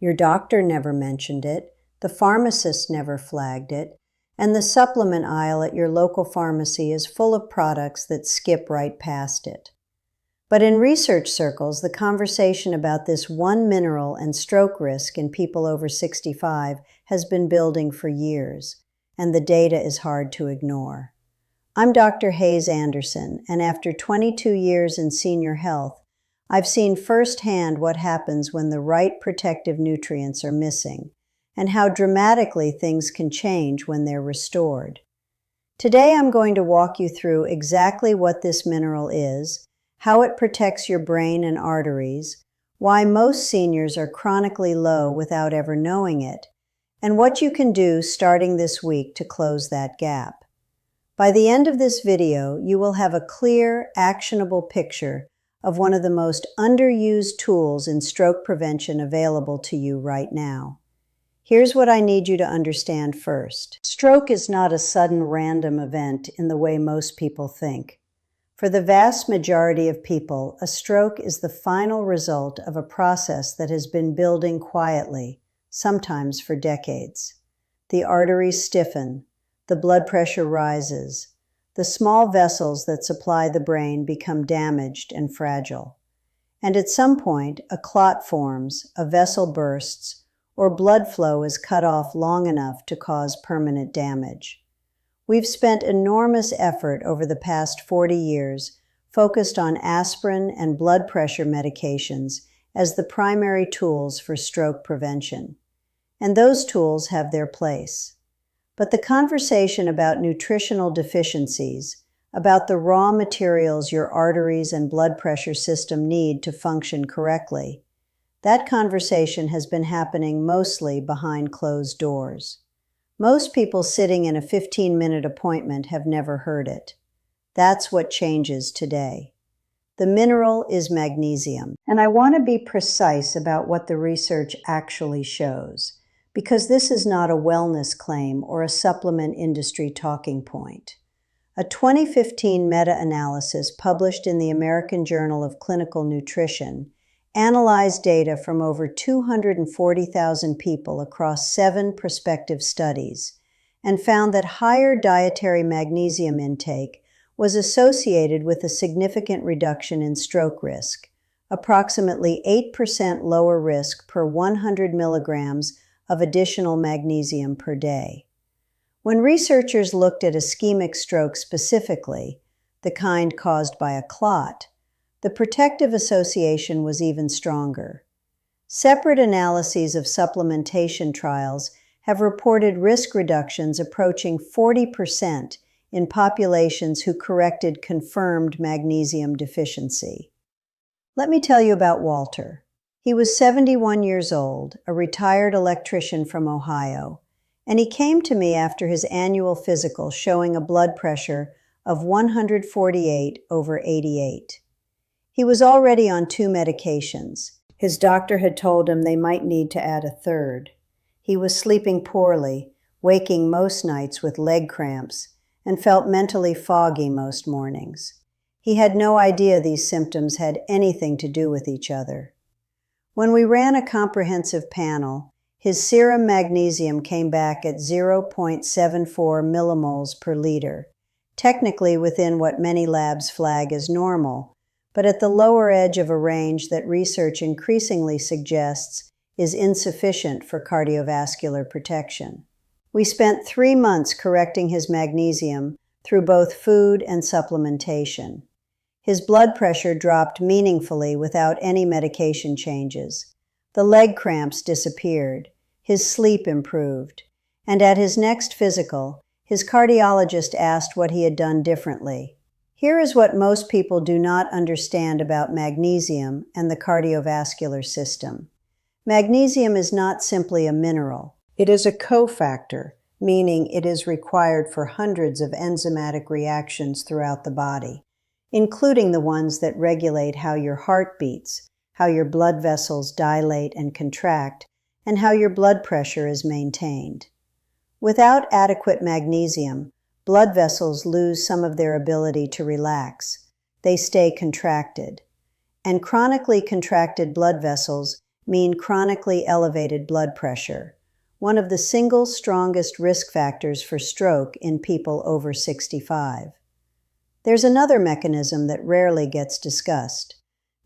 Your doctor never mentioned it, the pharmacist never flagged it, and the supplement aisle at your local pharmacy is full of products that skip right past it. But in research circles, the conversation about this one mineral and stroke risk in people over 65 has been building for years, and the data is hard to ignore. I'm Dr. Hayes Anderson, and after 22 years in senior health, I've seen firsthand what happens when the right protective nutrients are missing, and how dramatically things can change when they're restored. Today I'm going to walk you through exactly what this mineral is, how it protects your brain and arteries, why most seniors are chronically low without ever knowing it, and what you can do starting this week to close that gap. By the end of this video, you will have a clear, actionable picture of one of the most underused tools in stroke prevention available to you right now. Here's what I need you to understand first. Stroke is not a sudden random event in the way most people think. For the vast majority of people, a stroke is the final result of a process that has been building quietly, sometimes for decades. The arteries stiffen, the blood pressure rises, the small vessels that supply the brain become damaged and fragile. And at some point, a clot forms, a vessel bursts, or blood flow is cut off long enough to cause permanent damage. We've spent enormous effort over the past 40 years focused on aspirin and blood pressure medications as the primary tools for stroke prevention. And those tools have their place. But the conversation about nutritional deficiencies, about the raw materials your arteries and blood pressure system need to function correctly, that conversation has been happening mostly behind closed doors. Most people sitting in a 15-minute appointment have never heard it. That's what changes today. The mineral is magnesium, and I want to be precise about what the research actually shows, because this is not a wellness claim or a supplement industry talking point. A 2015 meta-analysis published in the American Journal of Clinical Nutrition analyzed data from over 240,000 people across 7 prospective studies and found that higher dietary magnesium intake was associated with a significant reduction in stroke risk, approximately 8% lower risk per 100 milligrams of additional magnesium per day. When researchers looked at ischemic stroke specifically, the kind caused by a clot, the protective association was even stronger. Separate analyses of supplementation trials have reported risk reductions approaching 40% in populations who corrected confirmed magnesium deficiency. Let me tell you about Walter. He was 71 years old, a retired electrician from Ohio, and he came to me after his annual physical showing a blood pressure of 148/88. He was already on 2 medications. His doctor had told him they might need to add a third. He was sleeping poorly, waking most nights with leg cramps, and felt mentally foggy most mornings. He had no idea these symptoms had anything to do with each other. When we ran a comprehensive panel, his serum magnesium came back at 0.74 millimoles per liter, technically within what many labs flag as normal, but at the lower edge of a range that research increasingly suggests is insufficient for cardiovascular protection. We spent 3 months correcting his magnesium through both food and supplementation. His blood pressure dropped meaningfully without any medication changes. The leg cramps disappeared. His sleep improved. And at his next physical, his cardiologist asked what he had done differently. Here is what most people do not understand about magnesium and the cardiovascular system. Magnesium is not simply a mineral. It is a cofactor, meaning it is required for hundreds of enzymatic reactions throughout the body, including the ones that regulate how your heart beats, how your blood vessels dilate and contract, and how your blood pressure is maintained. Without adequate magnesium, blood vessels lose some of their ability to relax. They stay contracted. And chronically contracted blood vessels mean chronically elevated blood pressure, one of the single strongest risk factors for stroke in people over 65. There's another mechanism that rarely gets discussed.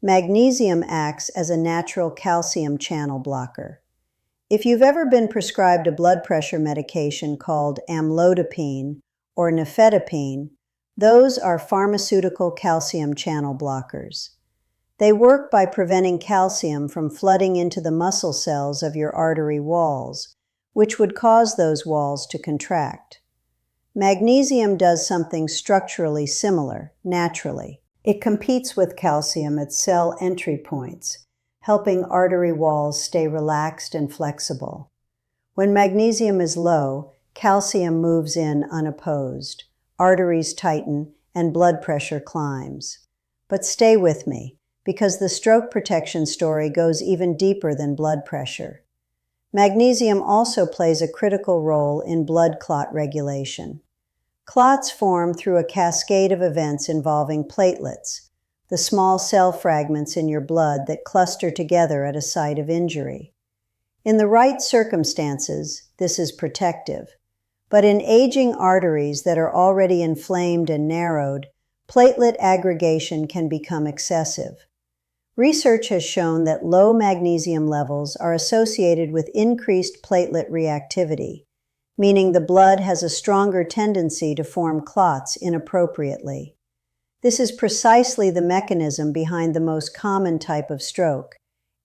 Magnesium acts as a natural calcium channel blocker. If you've ever been prescribed a blood pressure medication called amlodipine or nifedipine, those are pharmaceutical calcium channel blockers. They work by preventing calcium from flooding into the muscle cells of your artery walls, which would cause those walls to contract. Magnesium does something structurally similar, naturally. It competes with calcium at cell entry points, helping artery walls stay relaxed and flexible. When magnesium is low, calcium moves in unopposed, arteries tighten, and blood pressure climbs. But stay with me, because the stroke protection story goes even deeper than blood pressure. Magnesium also plays a critical role in blood clot regulation. Clots form through a cascade of events involving platelets, the small cell fragments in your blood that cluster together at a site of injury. In the right circumstances, this is protective. But in aging arteries that are already inflamed and narrowed, platelet aggregation can become excessive. Research has shown that low magnesium levels are associated with increased platelet reactivity, meaning the blood has a stronger tendency to form clots inappropriately. This is precisely the mechanism behind the most common type of stroke,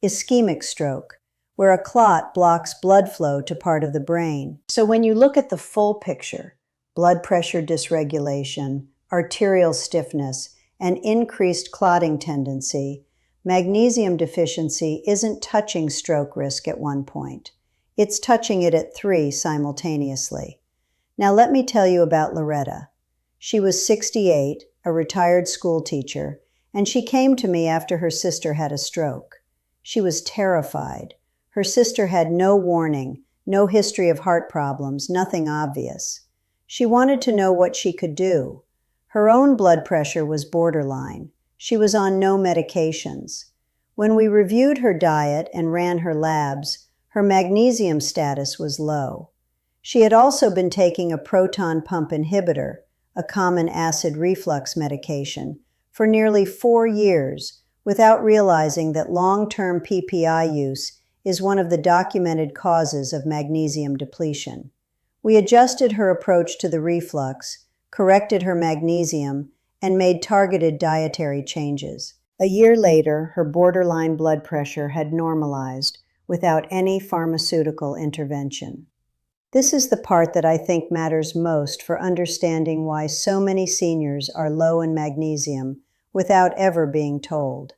ischemic stroke, where a clot blocks blood flow to part of the brain. So when you look at the full picture, blood pressure dysregulation, arterial stiffness, and increased clotting tendency, magnesium deficiency isn't touching stroke risk at one point. It's touching it at 3 simultaneously. Now let me tell you about Loretta. She was 68, a retired school teacher, and she came to me after her sister had a stroke. She was terrified. Her sister had no warning, no history of heart problems, nothing obvious. She wanted to know what she could do. Her own blood pressure was borderline. She was on no medications. When we reviewed her diet and ran her labs, her magnesium status was low. She had also been taking a proton pump inhibitor, a common acid reflux medication, for nearly 4 years without realizing that long-term PPI use is one of the documented causes of magnesium depletion. We adjusted her approach to the reflux, corrected her magnesium, and made targeted dietary changes. A year later, her borderline blood pressure had normalized without any pharmaceutical intervention. This is the part that I think matters most for understanding why so many seniors are low in magnesium without ever being told.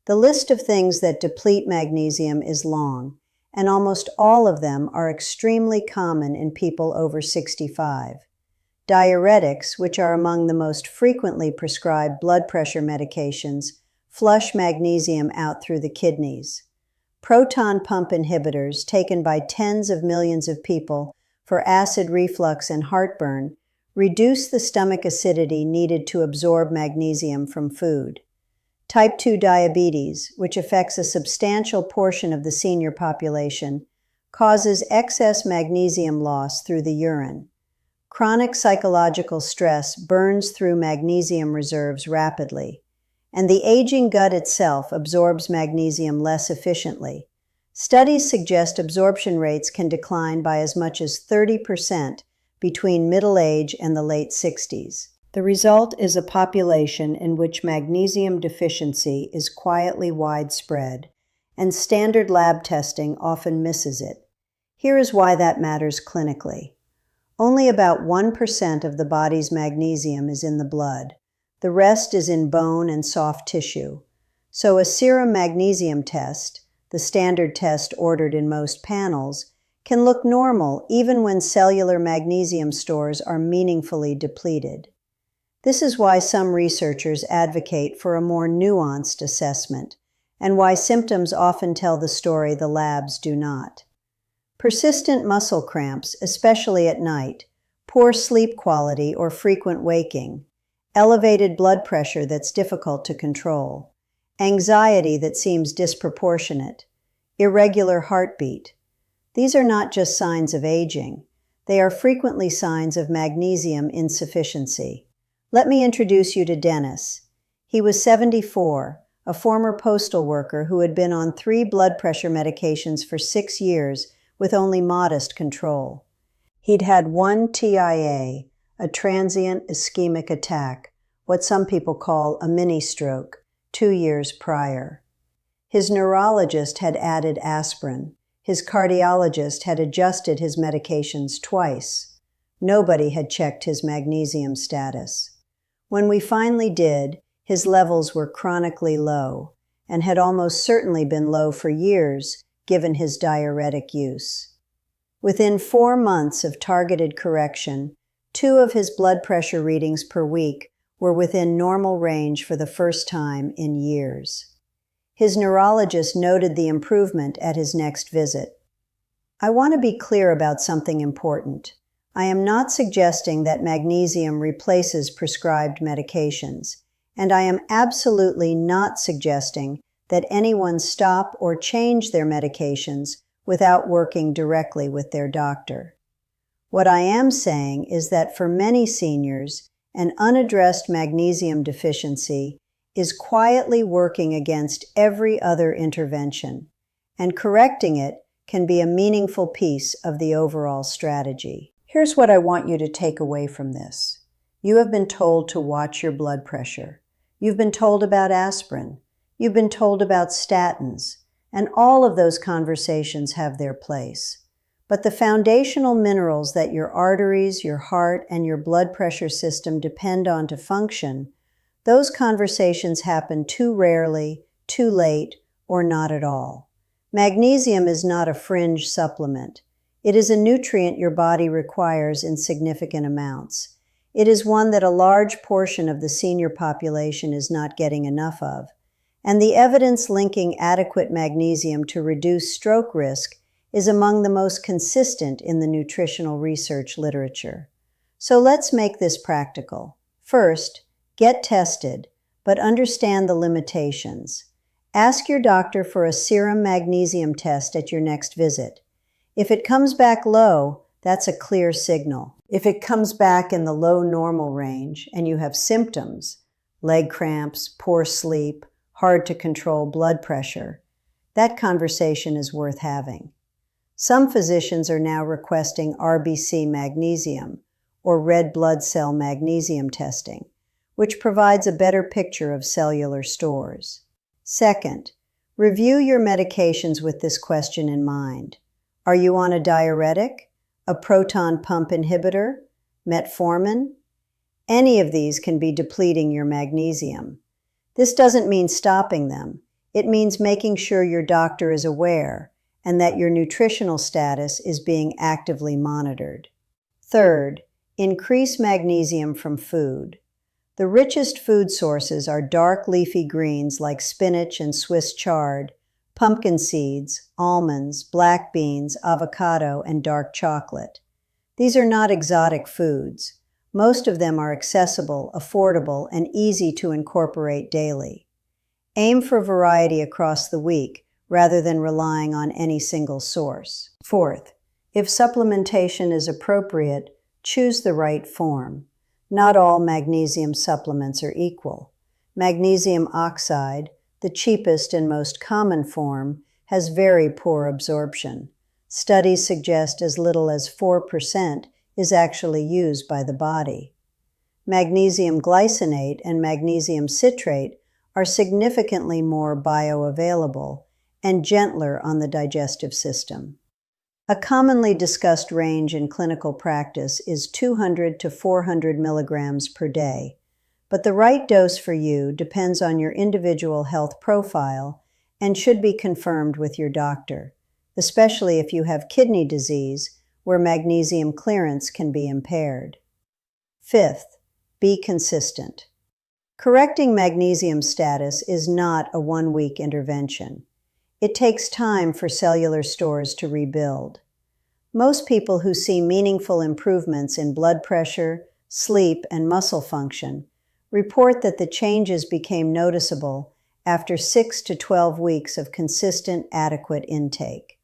The list of things that deplete magnesium is long, and almost all of them are extremely common in people over 65. Diuretics, which are among the most frequently prescribed blood pressure medications, flush magnesium out through the kidneys. Proton pump inhibitors, taken by tens of millions of people for acid reflux and heartburn, reduce the stomach acidity needed to absorb magnesium from food. Type 2 diabetes, which affects a substantial portion of the senior population, causes excess magnesium loss through the urine. Chronic psychological stress burns through magnesium reserves rapidly, and the aging gut itself absorbs magnesium less efficiently. Studies suggest absorption rates can decline by as much as 30% between middle age and the late 60s. The result is a population in which magnesium deficiency is quietly widespread, and standard lab testing often misses it. Here is why that matters clinically. Only about 1% of the body's magnesium is in the blood. The rest is in bone and soft tissue. So a serum magnesium test, the standard test ordered in most panels, can look normal even when cellular magnesium stores are meaningfully depleted. This is why some researchers advocate for a more nuanced assessment, and why symptoms often tell the story the labs do not. Persistent muscle cramps, especially at night, poor sleep quality or frequent waking, elevated blood pressure that's difficult to control, anxiety that seems disproportionate, irregular heartbeat. These are not just signs of aging. They are frequently signs of magnesium insufficiency. Let me introduce you to Dennis. He was 74, a former postal worker who had been on 3 blood pressure medications for 6 years with only modest control. He'd had 1 TIA, a transient ischemic attack, what some people call a mini-stroke, 2 years prior. His neurologist had added aspirin. His cardiologist had adjusted his medications twice. Nobody had checked his magnesium status. When we finally did, his levels were chronically low, and had almost certainly been low for years, given his diuretic use. Within 4 months of targeted correction, 2 of his blood pressure readings per week were within normal range for the first time in years. His neurologist noted the improvement at his next visit. I want to be clear about something important. I am not suggesting that magnesium replaces prescribed medications, and I am absolutely not suggesting that anyone stop or change their medications without working directly with their doctor. What I am saying is that for many seniors, an unaddressed magnesium deficiency is quietly working against every other intervention, and correcting it can be a meaningful piece of the overall strategy. Here's what I want you to take away from this. You have been told to watch your blood pressure. You've been told about aspirin. You've been told about statins, and all of those conversations have their place. But the foundational minerals that your arteries, your heart, and your blood pressure system depend on to function, those conversations happen too rarely, too late, or not at all. Magnesium is not a fringe supplement. It is a nutrient your body requires in significant amounts. It is one that a large portion of the senior population is not getting enough of. And the evidence linking adequate magnesium to reduce stroke risk is among the most consistent in the nutritional research literature. So let's make this practical. First, get tested, but understand the limitations. Ask your doctor for a serum magnesium test at your next visit. If it comes back low, that's a clear signal. If it comes back in the low normal range and you have symptoms, leg cramps, poor sleep, hard to control blood pressure, that conversation is worth having. Some physicians are now requesting RBC magnesium, or red blood cell magnesium testing, which provides a better picture of cellular stores. Second, review your medications with this question in mind. Are you on a diuretic, a proton pump inhibitor, metformin? Any of these can be depleting your magnesium. This doesn't mean stopping them. It means making sure your doctor is aware and that your nutritional status is being actively monitored. Third, increase magnesium from food. The richest food sources are dark leafy greens like spinach and Swiss chard, pumpkin seeds, almonds, black beans, avocado, and dark chocolate. These are not exotic foods. Most of them are accessible, affordable, and easy to incorporate daily. Aim for variety across the week rather than relying on any single source. Fourth, if supplementation is appropriate, choose the right form. Not all magnesium supplements are equal. Magnesium oxide, the cheapest and most common form, has very poor absorption. Studies suggest as little as 4% is actually used by the body. Magnesium glycinate and magnesium citrate are significantly more bioavailable and gentler on the digestive system. A commonly discussed range in clinical practice is 200 to 400 milligrams per day, but the right dose for you depends on your individual health profile and should be confirmed with your doctor, especially if you have kidney disease where magnesium clearance can be impaired. Fifth, be consistent. Correcting magnesium status is not a one-week intervention. It takes time for cellular stores to rebuild. Most people who see meaningful improvements in blood pressure, sleep, and muscle function report that the changes became noticeable after 6 to 12 weeks of consistent, adequate intake.